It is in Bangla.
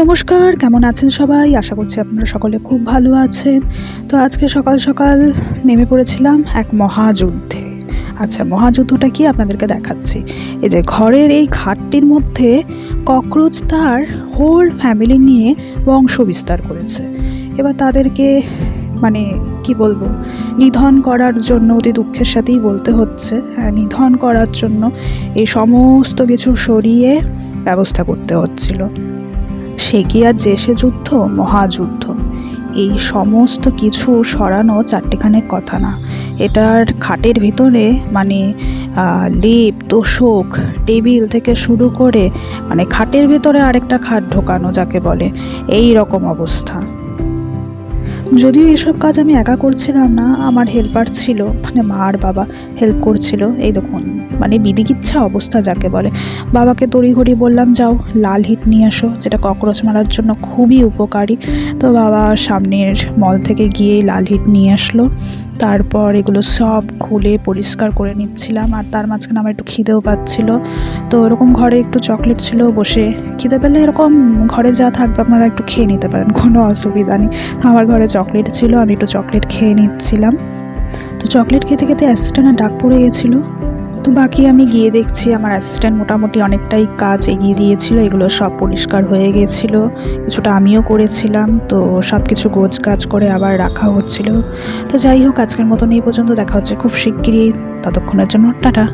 নমস্কার, কেমন আছেন সবাই? আশা করছি আপনারা সকলে খুব ভালো আছেন। তো আজকে সকাল সকাল নেমে পড়েছিলাম এক মহাযুদ্ধে। আচ্ছা, মহাযুদ্ধটা কি আপনাদেরকে দেখাচ্ছি। এই যে ঘরের এই খাটটির মধ্যে ককরোচ তার হোল ফ্যামিলি নিয়ে বংশ বিস্তার করেছে। এবার তাদেরকে মানে কি বলবো, নিধন করার জন্য, অতি দুঃখের সাথেই বলতে হচ্ছে, হ্যাঁ, নিধন করার জন্য এই সমস্ত কিছু সরিয়ে ব্যবস্থা করতে হচ্ছিল। সে কি আর যে সে যুদ্ধ, মহাযুদ্ধ। এই সমস্ত কিছু সরানো চারটেখানে কথা না। এটার খাটের ভিতরে লেপ, তোশক, টেবিল থেকে শুরু করে খাটের ভিতরে আরেকটা খাট ঢোকানো যাকে বলে, এই রকম অবস্থা। যদিও এসব কাজ আমি একা করছিলাম না, আমার হেল্পার ছিল, মা আর বাবা হেল্প করছিল। এই দেখুন, বিদিকিচ্ছা অবস্থা যাকে বলে। বাবাকে তড়িঘড়ি বললাম, যাও লাল হিট নিয়ে আসো, যেটা ককরোচ মারার জন্য খুবই উপকারী। তো বাবা সামনের মল থেকে গিয়েই লাল হিট নিয়ে আসলো। তারপর এগুলো সব খুলে পরিষ্কার করে নিচ্ছিলাম। আর তার মাঝখানে আমার একটু খিদেও পাচ্ছিল। তো এরকম ঘরে একটু চকলেট ছিল, বসে খিদে পেলে এরকম ঘরে যা থাকবে আপনারা একটু খেয়ে নিতে পারেন, কোনো অসুবিধা নেই। আমার ঘরে চকলেট ছিল, আমি একটু চকলেট খেয়ে নিচ্ছিলাম। তো চকলেট খেতে খেতে অ্যাসিস্ট্যান্টের ডাক পড়ে গেছিলো। তো বাকি আমি গিয়ে দেখছি আমার অ্যাসিস্ট্যান্ট মোটামুটি অনেকটাই কাজ এগিয়ে দিয়েছিল। এগুলো সব পরিষ্কার হয়ে গেছিল, কিছুটা আমিও করেছিলাম। তো সব কিছু গোছ গাছ করে আবার রাখা হচ্ছিল। তো যাই হোক, আজকের মতন এই পর্যন্ত। দেখা হচ্ছে খুব শিগগিরই। ততক্ষণের জন্য টাটা।